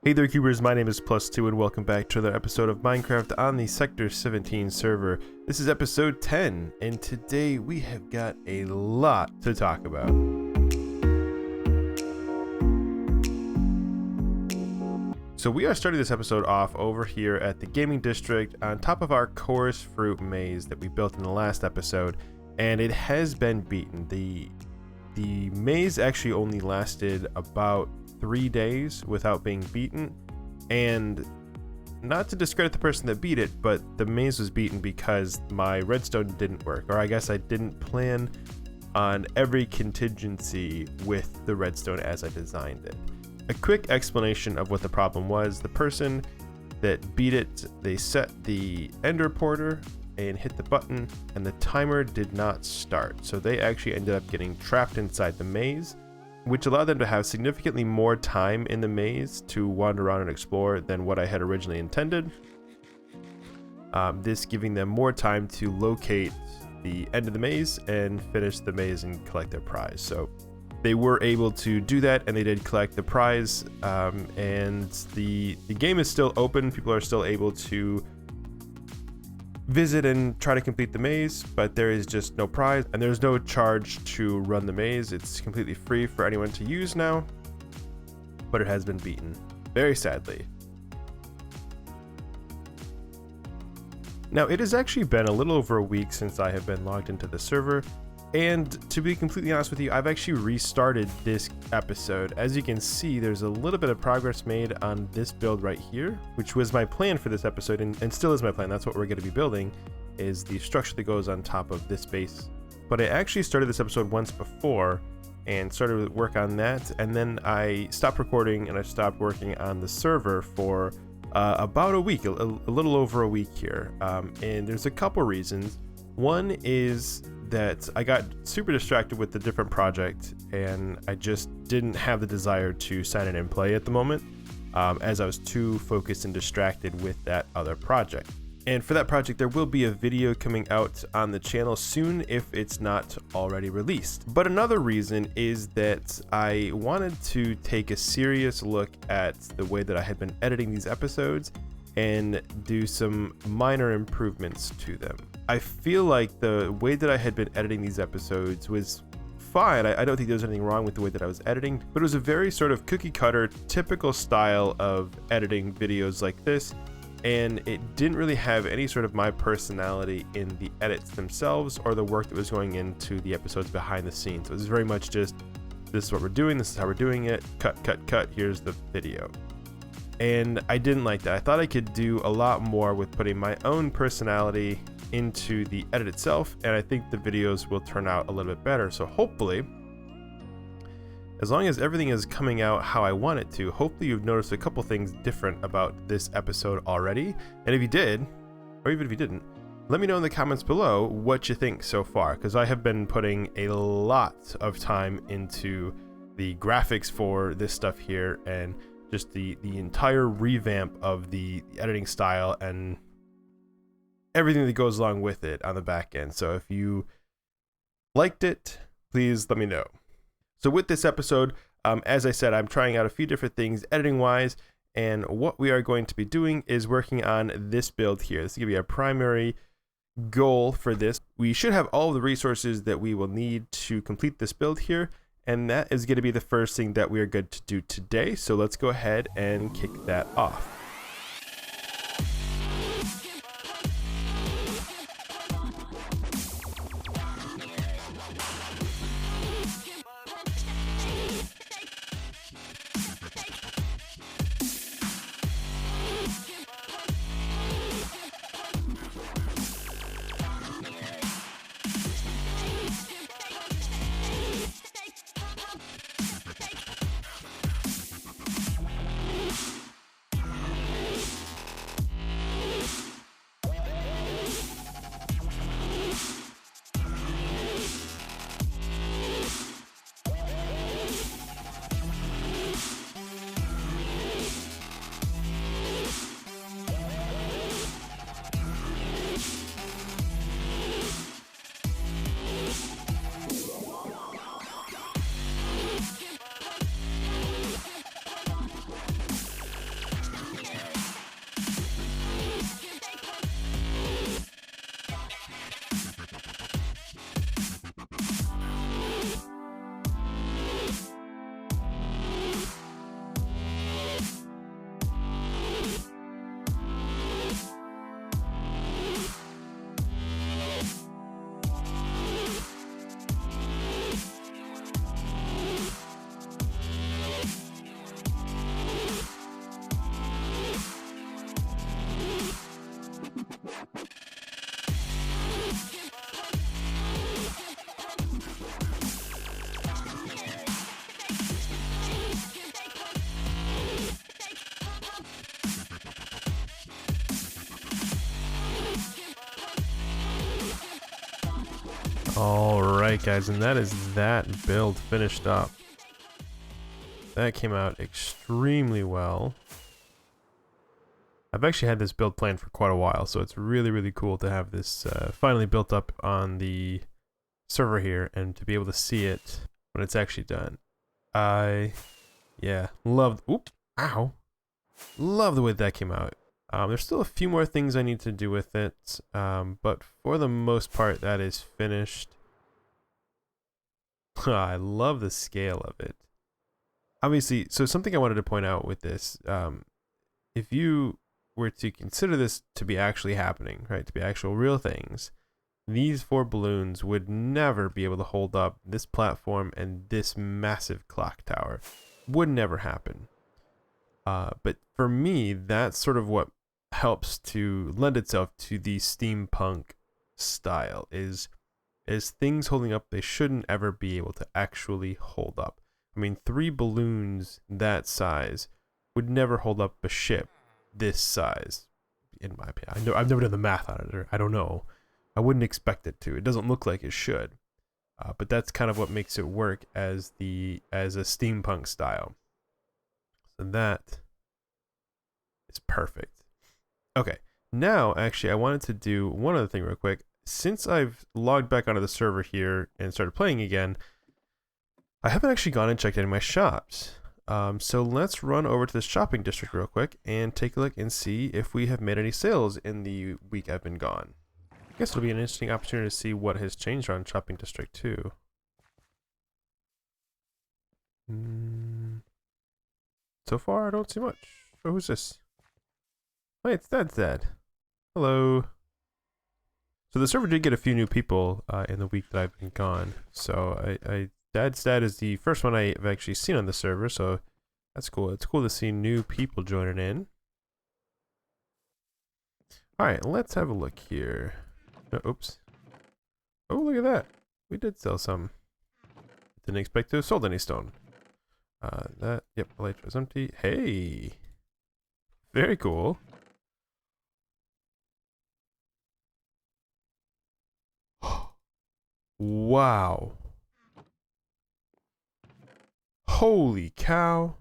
Hey there cubers, my name is Plus2 and welcome back to another episode of Minecraft on the Sector 17 server. This is episode 10 and today we have got a lot to talk about. So we are starting this episode off over here at the gaming district on top of our chorus fruit maze that we built in the last episode, and it has been beaten. The maze actually only lasted about 3 days without being beaten, and not to discredit the person that beat it, but the maze was beaten because my redstone didn't work, or I guess I didn't plan on every contingency with the redstone as I designed it. A quick explanation of what the problem was: the person that beat it, they set the ender porter and hit the button and the timer did not start, so they actually ended up getting trapped inside the maze, which allowed them to have significantly more time in the maze to wander around and explore than what I had originally intended. This giving them more time to locate the end of the maze and finish the maze and collect their prize. So they were able to do that, and they did collect the prize, and the game is still open. People are still able to visit and try to complete the maze, but there is just no prize and there's no charge to run the maze. It's completely free for anyone to use now, but it has been beaten, very sadly. Now, it has actually been a little over a week since I have been logged into the server, and to be completely honest with you, I've actually restarted this episode. As you can see, there's a little bit of progress made on this build right here, which was my plan for this episode, and still is my plan. That's what we're going to be building, is the structure that goes on top of this base. But I actually started this episode once before and started work on that, and then I stopped recording and I stopped working on the server for about a week, a little over a week here. And there's a couple reasons. One is that I got super distracted with the different project, and I just didn't have the desire to sign it and play at the moment, as I was too focused and distracted with that other project. And for that project, there will be a video coming out on the channel soon if it's not already released. But another reason is that I wanted to take a serious look at the way that I had been editing these episodes and do some minor improvements to them. I feel like the way that I had been editing these episodes was fine. I don't think there was anything wrong with the way that I was editing, but it was a very sort of cookie cutter, typical style of editing videos like this, and it didn't really have any sort of my personality in the edits themselves or the work that was going into the episodes behind the scenes. It was very much just, this is what we're doing, this is how we're doing it, cut, here's the video. And I didn't like that. I thought I could do a lot more with putting my own personality into the edit itself, and I think the videos will turn out a little bit better. So hopefully, as long as everything is coming out how I want it to, hopefully you've noticed a couple things different about this episode already. And if you did, or even if you didn't, let me know in the comments below what you think so far, because I have been putting a lot of time into the graphics for this stuff here, and just the entire revamp of the editing style and everything that goes along with it on the back end. So if you liked it, please let me know. So with this episode, as I said, I'm trying out a few different things editing wise, and what we are going to be doing is working on this build here. This is going to be our primary goal for this. We should have all the resources that we will need to complete this build here, and that is going to be the first thing that we are good to do today. So let's go ahead and kick that off. Alright guys, and that is that build finished up. That came out extremely well. I've actually had this build planned for quite a while, so it's really, really cool to have this finally built up on the server here and to be able to see it when it's actually done. Yeah, love the way that came out. There's still a few more things I need to do with it, but for the most part that is finished. I love the scale of it. Obviously, so something I wanted to point out with this, if you were to consider this to be actually happening, right, to be actual real things, these 4 balloons would never be able to hold up this platform and this massive clock tower. Would never happen. But for me, that's sort of what helps to lend itself to the steampunk style is things holding up they shouldn't ever be able to actually hold up. I mean, 3 balloons that size would never hold up a ship this size, in my opinion. I've never done the math on it, or I don't know. I wouldn't expect it to. It doesn't look like it should. But that's kind of what makes it work as a steampunk style. So that is perfect. Okay, now actually I wanted to do one other thing real quick. Since I've logged back onto the server here and started playing again, I haven't actually gone and checked any of my shops. So let's run over to the shopping district real quick and take a look and see if we have made any sales in the week I've been gone. I guess it'll be an interesting opportunity to see what has changed on shopping district too. So far I don't see much. Oh, who's this? Wait, it's Dad. Hello. So the server did get a few new people in the week that I've been gone. So Dad's Dad is the first one I've actually seen on the server, so that's cool. It's cool to see new people joining in. Alright, let's have a look here. Oops. Oh, look at that. We did sell some. Didn't expect to have sold any stone. Yep, elytra is empty. Hey! Very cool. Wow. Holy cow.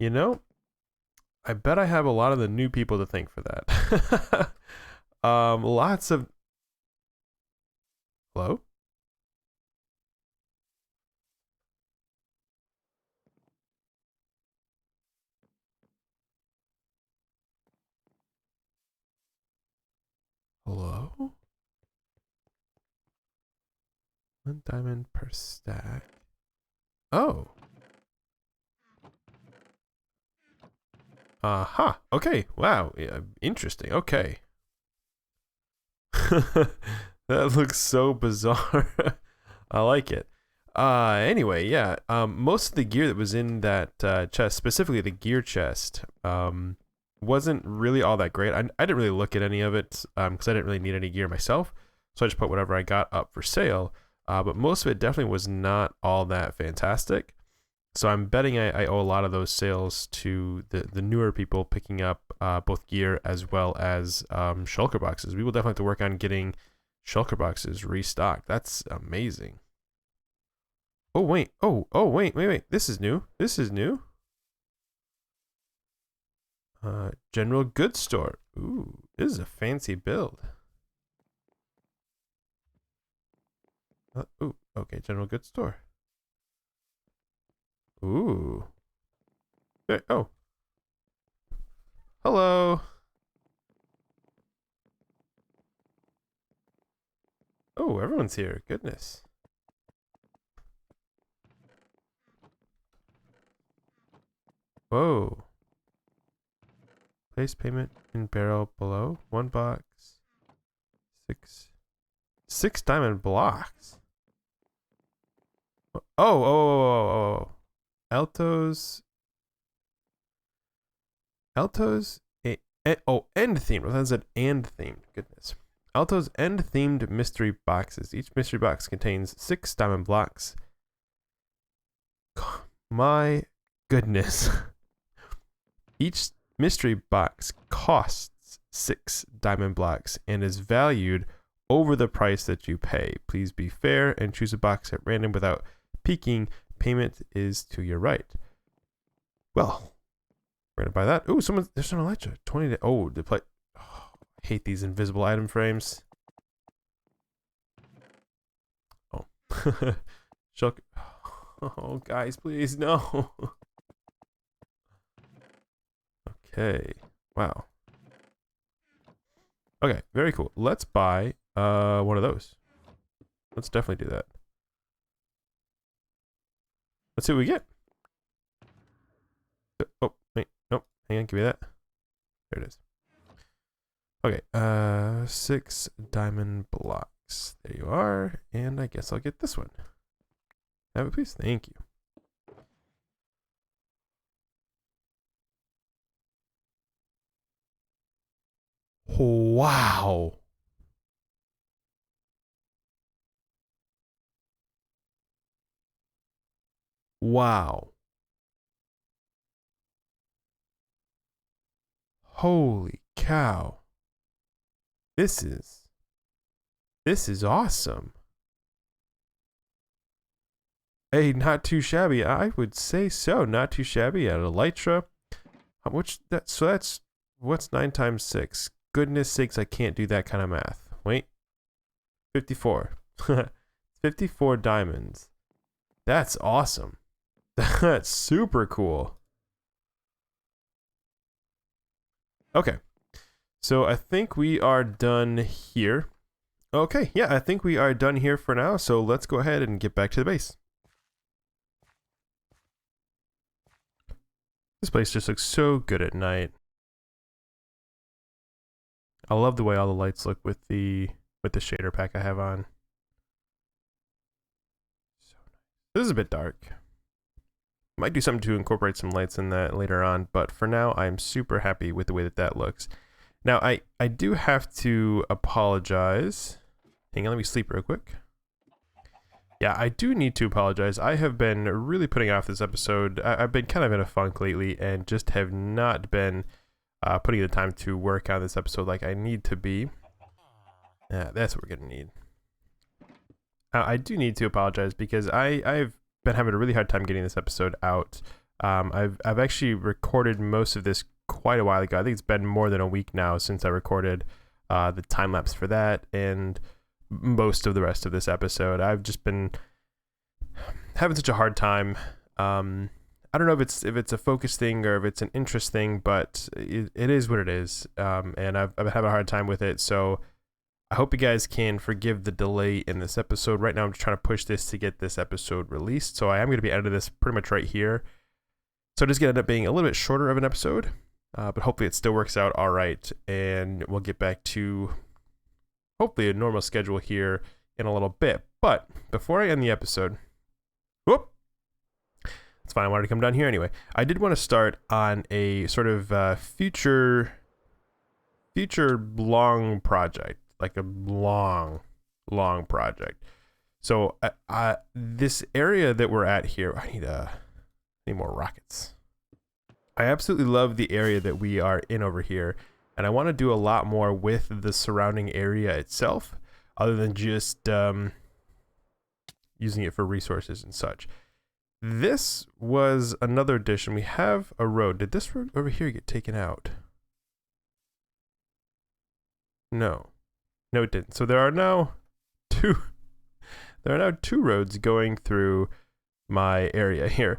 You know, I bet I have a lot of the new people to thank for that. Lots of... Hello? Hello? 1 diamond per stack. Oh. Aha. Okay. Wow. Yeah, interesting. Okay. That looks so bizarre. I like it. Anyway, yeah. Most of the gear that was in that chest, specifically the gear chest, wasn't really all that great. I didn't really look at any of it because I didn't really need any gear myself. So I just put whatever I got up for sale. But most of it definitely was not all that fantastic. So I'm betting I owe a lot of those sales to the newer people picking up both gear as well as shulker boxes. We will definitely have to work on getting shulker boxes restocked. That's amazing. Oh wait, wait. This is new. General goods store. Ooh, this is a fancy build. Ooh, okay, general goods store. Ooh. Okay, oh. Hello. Oh, everyone's here. Goodness. Whoa. Place payment in barrel below. 1 box. 6 diamond blocks. Oh. Altos, end themed. That said and themed. Goodness. Altos end themed mystery boxes. Each mystery box contains 6 diamond blocks. My goodness. Each mystery box costs 6 diamond blocks and is valued over the price that you pay. Please be fair and choose a box at random without peeking. Payment is to your right. Well, we're gonna buy that. Oh, there's an Elytra. 20. Oh, the play. Oh, I hate these invisible item frames. Oh, Shulk. Oh, guys, please no. Okay. Wow. Okay, very cool. Let's buy one of those. Let's definitely do that. Let's see what we get. Oh, wait, nope. Hang on, give me that. There it is. Okay, 6 diamond blocks. There you are. And I guess I'll get this one. Have it, please. Thank you. Wow. Wow. Holy cow. This is awesome. Hey, not too shabby. I would say so. Not too shabby. At Elytra. That's what's 9 times 6? Goodness sakes, I can't do that kind of math. Wait. 54. 54 diamonds. That's awesome. That's super cool. Okay. So I think we are done here. Okay, yeah, I think we are done here for now. So let's go ahead and get back to the base. This place just looks so good at night. I love the way all the lights look with the shader pack I have on. So nice. This is a bit dark. Might do something to incorporate some lights in that later on, but for now I'm super happy with the way that looks. Now I do have to apologize. Hang on, let me sleep real quick. Yeah, I do need to apologize. I have been really putting off this episode. I've been kind of in a funk lately and just have not been putting the time to work on this episode like I need to be. Yeah, that's what we're gonna need. I do need to apologize because I've been having a really hard time getting this episode out. I've actually recorded most of this quite a while ago. I think it's been more than a week now since I recorded the time lapse for that and most of the rest of this episode. I've just been having such a hard time. I don't know if it's a focus thing or if it's an interest thing, but it is what it is. And I've been having a hard time with it. So I hope you guys can forgive the delay in this episode. Right now I'm just trying to push this to get this episode released. So I am going to be editing this pretty much right here. So it is going to end up being a little bit shorter of an episode, but hopefully it still works out all right. And we'll get back to hopefully a normal schedule here in a little bit. But before I end the episode, whoop, it's fine. I wanted to come down here anyway. I did want to start on a sort of future long project, like a long project. So this area that we're at here, I need more rockets. I absolutely love the area that we are in over here, and I want to do a lot more with the surrounding area itself, other than just using it for resources and such. This was another addition. We have a road. Did this road over here get taken out? No, it didn't. So there are now two roads going through my area here.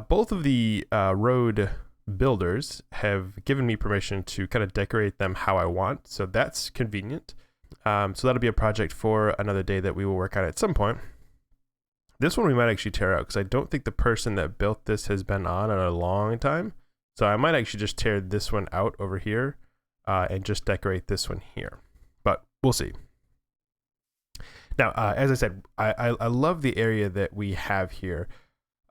Both of the road builders have given me permission to kind of decorate them how I want, so that's convenient. So that'll be a project for another day that we will work on at some point. This one we might actually tear out because I don't think the person that built this has been on in a long time. So I might actually just tear this one out over here and just decorate this one here. But we'll see. Now, as I said, I love the area that we have here.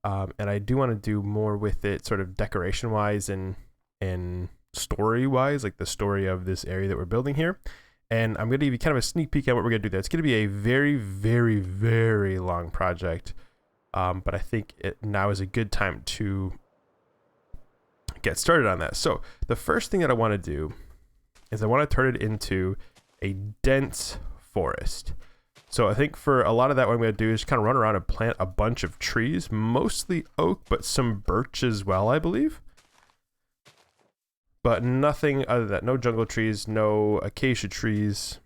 And I do want to do more with it sort of decoration-wise and story-wise, like the story of this area that we're building here. And I'm going to give you kind of a sneak peek at what we're going to do there. It's going to be a very, very, very long project. But I think now is a good time to get started on that. So the first thing that I want to do is I want to turn it into a dense forest. So I think for a lot of that, what I'm going to do is kind of run around and plant a bunch of trees, mostly oak, but some birch as well, I believe. But nothing other than that. No jungle trees, no acacia trees,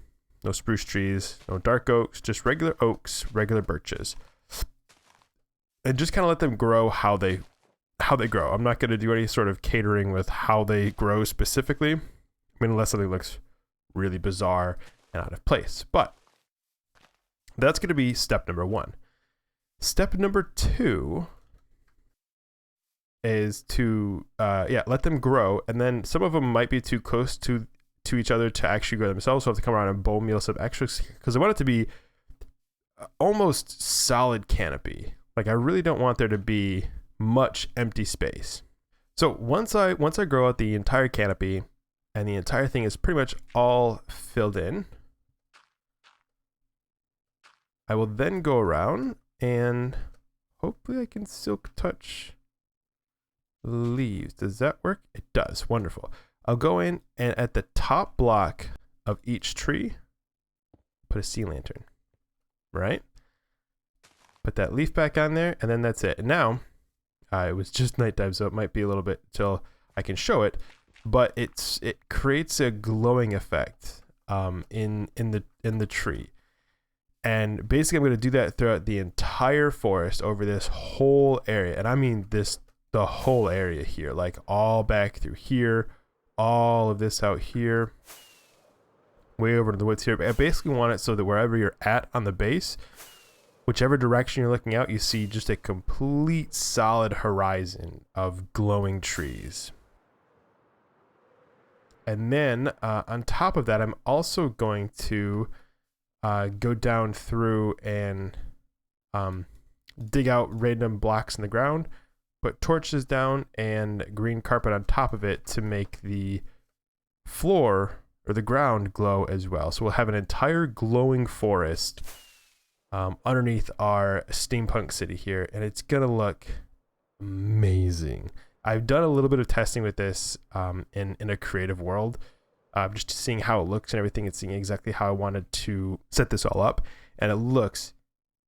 no spruce trees, no dark oaks, just regular oaks, regular birches. And just kind of let them grow how they grow. I'm not going to do any sort of catering with how they grow specifically. I mean, unless something looks really bizarre and out of place. But that's going to be step number 1. Step number 2 is to let them grow, and then some of them might be too close to each other to actually grow themselves, so I have to come around and bone meal some extras because I want it to be almost solid canopy. Like, I really don't want there to be much empty space. So once I grow out the entire canopy and the entire thing is pretty much all filled in, I will then go around and hopefully I can silk touch leaves. Does that work? It does. Wonderful. I'll go in and at the top block of each tree, put a sea lantern, right? Put that leaf back on there, and then that's it. And now, it was just nighttime, so it might be a little bit till I can show it, but it creates a glowing effect in the tree. And basically, I'm going to do that throughout the entire forest over this whole area. And I mean the whole area here, like all back through here, all of this out here, way over to the woods here. But I basically want it so that wherever you're at on the base, whichever direction you're looking out, you see just a complete solid horizon of glowing trees. And then on top of that, I'm also going to go down through and dig out random blocks in the ground, put torches down and green carpet on top of it to make the floor or the ground glow as well. So we'll have an entire glowing forest underneath our steampunk city here, and it's gonna look amazing. I've done a little bit of testing with this in a creative world, just seeing how it looks and everything, and seeing exactly how I wanted to set this all up, and it looks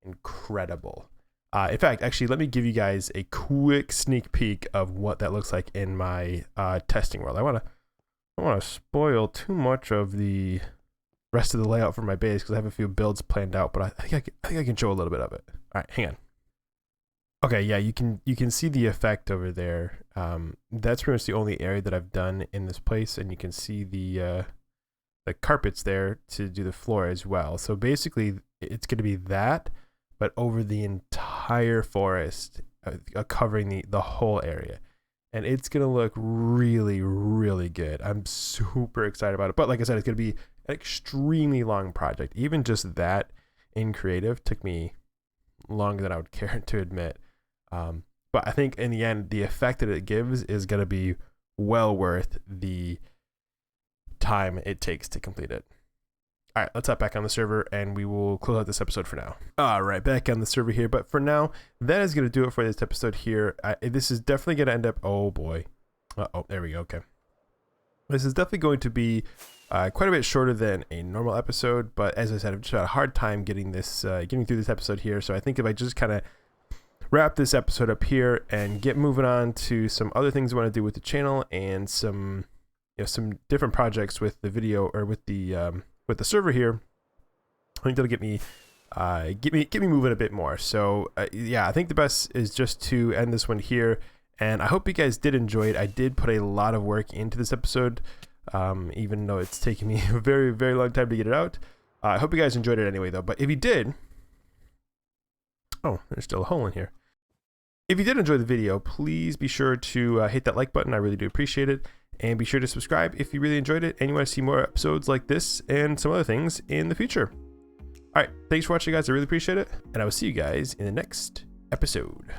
incredible. In fact, actually, let me give you guys a quick sneak peek of what that looks like in my testing world. I don't want to spoil too much of the rest of the layout for my base because I have a few builds planned out, but I think I can show a little bit of it. All right, hang on. Okay, yeah, you can see the effect over there. That's pretty much the only area that I've done in this place, and you can see the carpets there to do the floor as well. So basically, it's going to be that, but over the entire forest, covering the whole area. And it's going to look really, really good. I'm super excited about it. But like I said, it's going to be an extremely long project. Even just that in creative took me longer than I would care to admit. But I think in the end, the effect that it gives is going to be well worth the time it takes to complete it. All right, let's hop back on the server and we will close out this episode for now. All right, back on the server here. But for now, that is going to do it for this episode here. This is definitely going to end up, oh boy. Oh, there we go. Okay. This is definitely going to be quite a bit shorter than a normal episode. But as I said, I've just had a hard time getting through this episode here. So I think if I just kind of wrap this episode up here and get moving on to some other things I want to do with the channel and some different projects with the video or with the server here, I think that'll get me moving a bit more. So yeah, I think the best is just to end this one here, and I hope you guys did enjoy it. I did put a lot of work into this episode, even though it's taken me a very, very long time to get it out. I hope you guys enjoyed it anyway though. But if you did, oh, there's still a hole in here. If you did enjoy the video, please be sure to hit that like button. I really do appreciate it. And be sure to subscribe if you really enjoyed it and you want to see more episodes like this and some other things in the future. All right, thanks for watching, guys. I really appreciate it. And I will see you guys in the next episode.